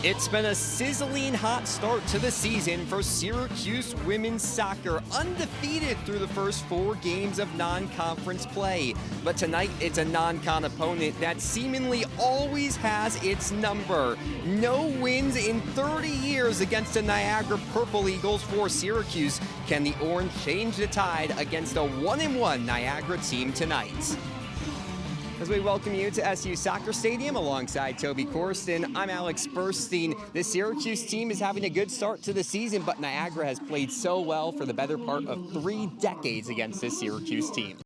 It's been a sizzling hot start to the season for Syracuse women's soccer, undefeated through the first 4 games of non-conference play. But tonight, it's a non-con opponent that seemingly always has its number. No wins in 30 years against the Niagara Purple Eagles for Syracuse. Can the Orange change the tide against a 1-1 Niagara team tonight? As we welcome you to SU Soccer Stadium alongside Toby Corsten, I'm Alex Burstein. The Syracuse team is having a good start to the season, but Niagara has played so well for the better part of 3 decades against this Syracuse team.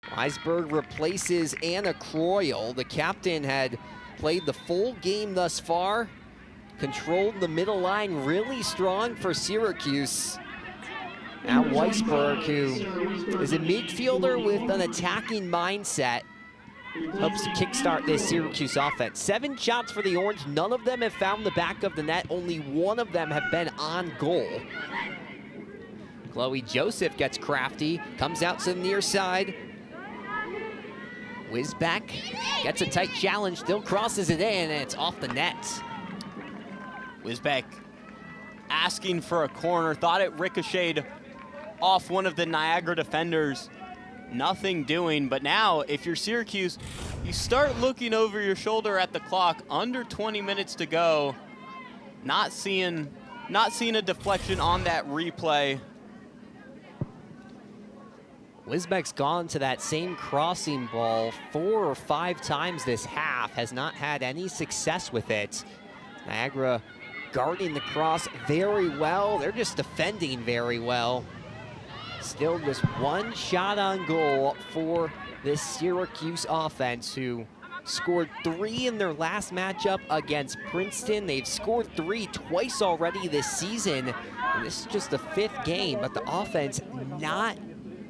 Weisberg replaces Anna Croyle. The captain had played the full game thus far, controlled the middle line really strong for Syracuse. Now Weisberg, who is a midfielder with an attacking mindset, helps to kickstart this Syracuse offense. 7 shots for the Orange, none of them have found the back of the net, only 1 of them have been on goal. Chloe Joseph gets crafty, comes out to the near side. Wisbeck gets a tight challenge, still crosses it in, and it's off the net. Wisbeck asking for a corner, thought it ricocheted off one of the Niagara defenders. Nothing doing, but now if you're Syracuse, you start looking over your shoulder at the clock, under 20 minutes to go. Not seeing a deflection on that replay. Wisbeck's gone to that same crossing ball 4 or 5 times this half, has not had any success with it. Niagara guarding the cross very well. They're just defending very well. Still just 1 shot on goal for this Syracuse offense, who scored 3 in their last matchup against Princeton. They've scored 3 twice already this season, and this is just the 5th game, but the offense not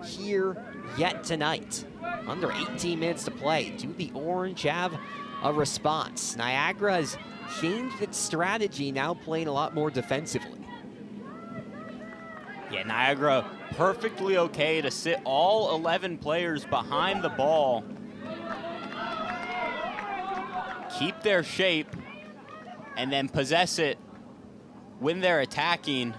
here yet tonight. Under 18 minutes to play. Do the Orange have a response? Niagara has changed its strategy, now playing a lot more defensively. Yeah, Niagara perfectly okay to sit all 11 players behind the ball, keep their shape, and then possess it when they're attacking.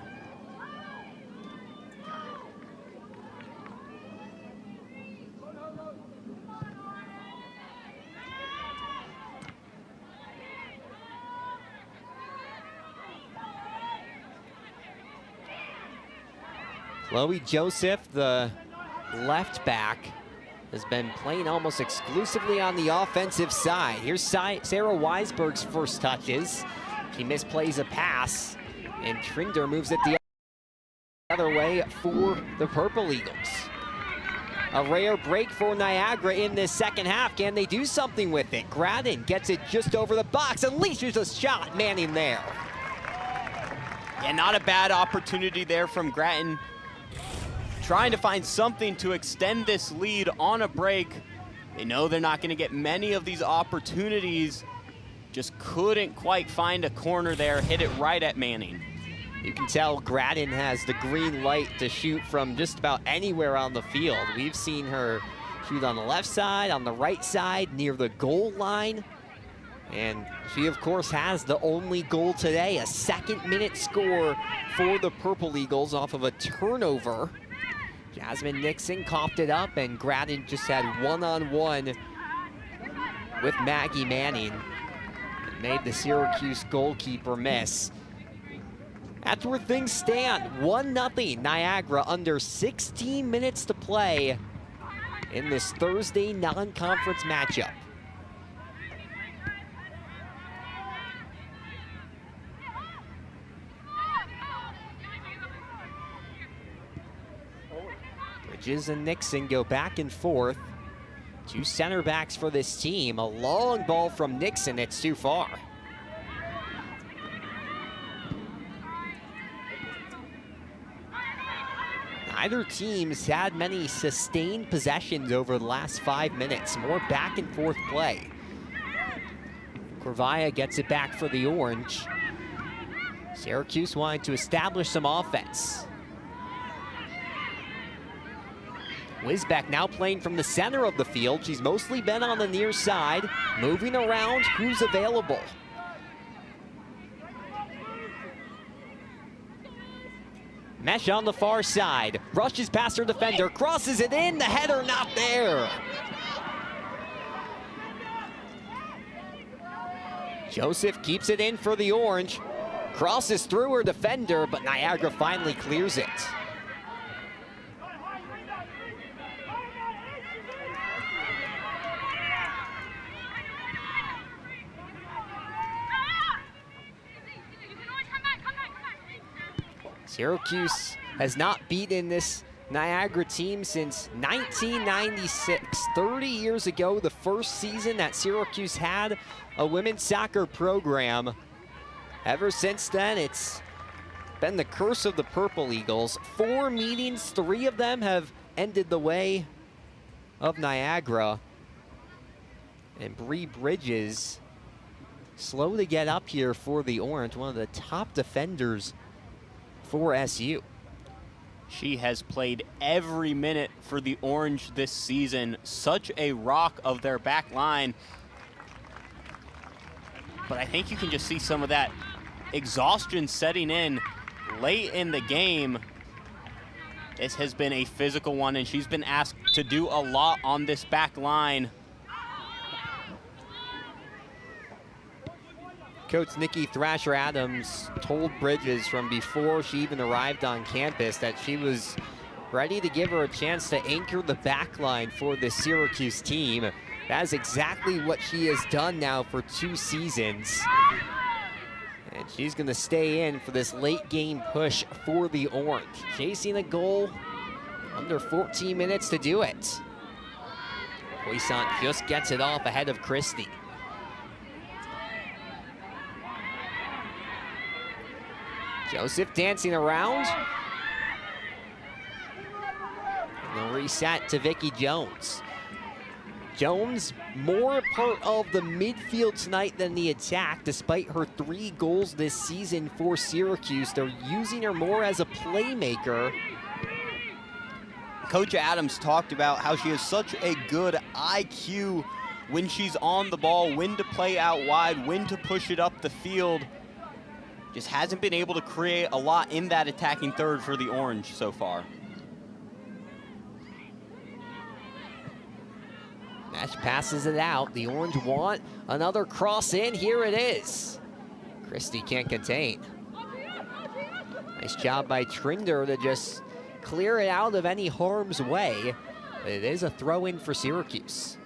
Chloe Joseph, the left back, has been playing almost exclusively on the offensive side. Here's Sarah Weisberg's first touches. She misplays a pass, and Trinder moves it the other way for the Purple Eagles. A rare break for Niagara in this second half. Can they do something with it? Grattan gets it just over the box, unleashes a shot, Manning there. Yeah, not a bad opportunity there from Grattan. Trying to find something to extend this lead on a break. They know they're not going to get many of these opportunities. Just couldn't quite find a corner there, hit it right at Manning. You can tell Grattan has the green light to shoot from just about anywhere on the field. We've seen her shoot on the left side, on the right side, near the goal line. And she, of course, has the only goal today, a 2nd-minute score for the Purple Eagles off of a turnover. Jasmine Nixon coughed it up, and Grattan just had one-on-one with Maggie Manning. It made the Syracuse goalkeeper miss. That's where things stand. 1-0 Niagara, under 16 minutes to play in this Thursday non-conference matchup. Bridges and Nixon go back and forth. 2 center backs for this team. A long ball from Nixon, it's too far. Neither team's had many sustained possessions over the last 5 minutes. More back and forth play. Corvaya gets it back for the Orange. Syracuse wanting to establish some offense. Wisbeck now playing from the center of the field. She's mostly been on the near side, moving around who's available. Mesh on the far side, rushes past her defender, crosses it in, the header not there. Joseph keeps it in for the Orange, crosses through her defender, but Niagara finally clears it. Syracuse has not beaten this Niagara team since 1996. 30 years ago, the first season that Syracuse had a women's soccer program. Ever since then, it's been the curse of the Purple Eagles. 4 meetings, 3 of them have ended the way of Niagara. And Bree Bridges, slow to get up here for the Orange, one of the top defenders for SU. She has played every minute for the Orange this season. Such a rock of their back line. But I think you can just see some of that exhaustion setting in late in the game. This has been a physical one, and she's been asked to do a lot on this back line. Coach Nikki Thrasher-Adams told Bridges from before she even arrived on campus that she was ready to give her a chance to anchor the back line for the Syracuse team. That is exactly what she has done now for 2 seasons. And she's going to stay in for this late game push for the Orange. Chasing a goal, under 14 minutes to do it. Poisson just gets it off ahead of Christie. Joseph dancing around. And they'll reset to Vicky Jones. Jones more part of the midfield tonight than the attack, despite her 3 goals this season for Syracuse. They're using her more as a playmaker. Coach Adams talked about how she has such a good IQ when she's on the ball, when to play out wide, when to push it up the field. Just hasn't been able to create a lot in that attacking third for the Orange so far. Mesh passes it out. The Orange want another cross in. Here it is. Christie can't contain. Nice job by Trinder to just clear it out of any harm's way. But it is a throw in for Syracuse.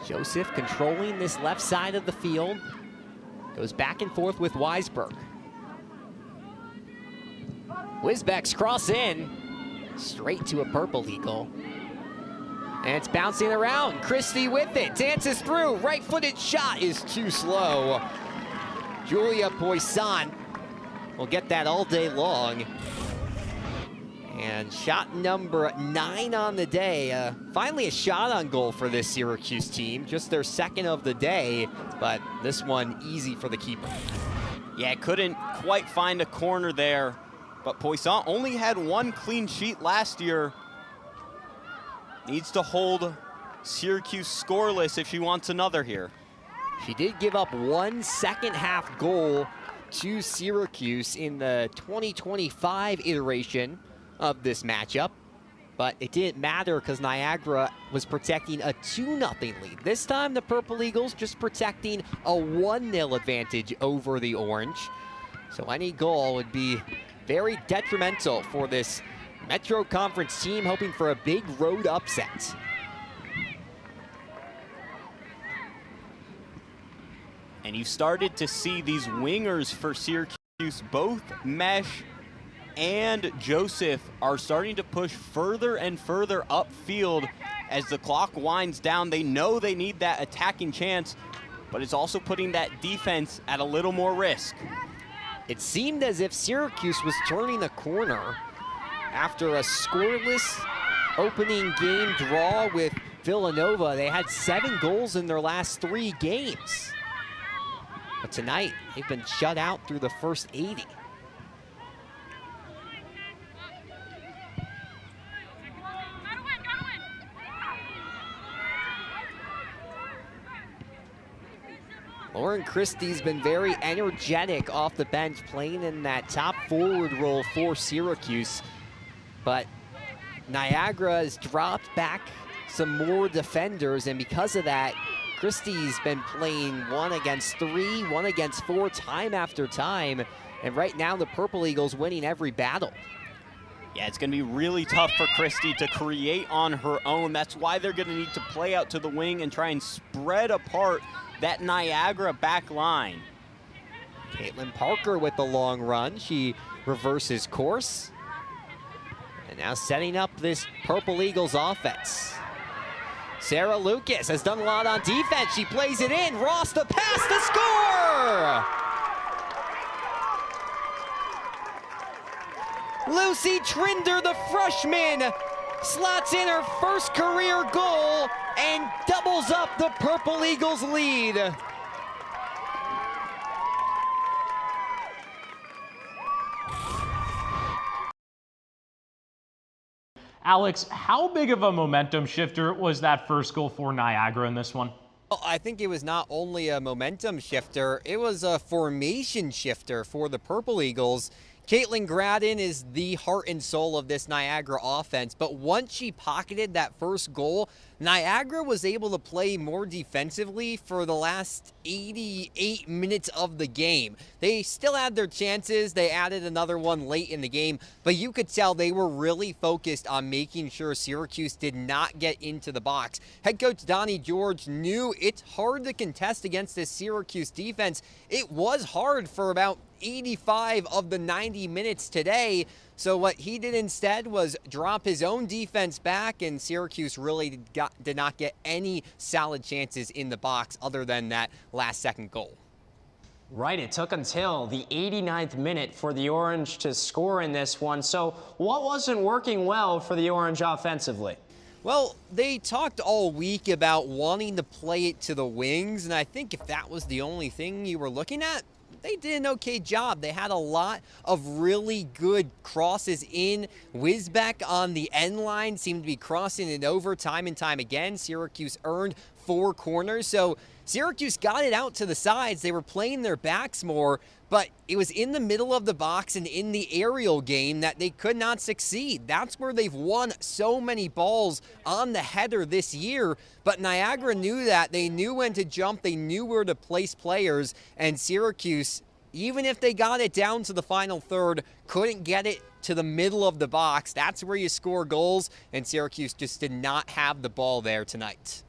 Joseph controlling this left side of the field. Goes back and forth with Weisberg. Wisbeck's cross in. Straight to a Purple Eagle. And it's bouncing around. Christie with it. Dances through. Right-footed shot is too slow. Julia Poisson will get that all day long. And shot number 9 on the day. Finally a shot on goal for this Syracuse team. Just their second of the day, but this one easy for the keeper. Yeah, couldn't quite find a corner there, but Poisson only had 1 clean sheet last year. Needs to hold Syracuse scoreless if she wants another here. She did give up 1 second-half goal to Syracuse in the 2025 iteration of this matchup, but it didn't matter because Niagara was protecting a 2-0 lead. This time the Purple Eagles just protecting a 1-0 advantage over the Orange. So any goal would be very detrimental for this Metro Conference team hoping for a big road upset. And you started to see these wingers for Syracuse, both Mesh and Joseph are starting to push further and further upfield as the clock winds down. They know they need that attacking chance, but it's also putting that defense at a little more risk. It seemed as if Syracuse was turning a corner after a scoreless opening game draw with Villanova. They had 7 goals in their last 3 games. But tonight, they've been shut out through the first 80. Lauren Christie's been very energetic off the bench, playing in that top forward role for Syracuse. But Niagara has dropped back some more defenders, and because of that, Christie's been playing 1 against 3, 1 against 4, time after time. And right now, the Purple Eagles winning every battle. Yeah, it's going to be really tough for Christie to create on her own. That's why they're going to need to play out to the wing and try and spread apart that Niagara back line. Caitlin Parker with the long run. She reverses course. And now setting up this Purple Eagles offense. Sarah Lucas has done a lot on defense. She plays it in. Ross the pass to score! Lucy Trinder, the freshman, slots in her first career goal and doubles up the Purple Eagles lead. Alex, how big of a momentum shifter was that first goal for Niagara in this one? Well, I think it was not only a momentum shifter, it was a formation shifter for the Purple Eagles. Caitlin Gradden is the heart and soul of this Niagara offense, but once she pocketed that first goal, Niagara was able to play more defensively for the last 88 minutes of the game. They still had their chances. They added another one late in the game, but you could tell they were really focused on making sure Syracuse did not get into the box. Head coach Donnie George knew it's hard to contest against this Syracuse defense. It was hard for about 85 of the 90 minutes today. So what he did instead was drop his own defense back, and Syracuse really did not get any solid chances in the box other than that last second goal. Right, it took until the 89th minute for the Orange to score in this one. So what wasn't working well for the Orange offensively? Well, they talked all week about wanting to play it to the wings, and I think if that was the only thing you were looking at, they did an okay job. They had a lot of really good crosses in. Wisbeck on the end line seemed to be crossing it over time and time again. Syracuse earned 4 corners. So Syracuse got it out to the sides. They were playing their backs more, but it was in the middle of the box and in the aerial game that they could not succeed. That's where they've won so many balls on the header this year. But Niagara knew that. They knew when to jump. They knew where to place players. And Syracuse, even if they got it down to the final third, couldn't get it to the middle of the box. That's where you score goals. And Syracuse just did not have the ball there tonight.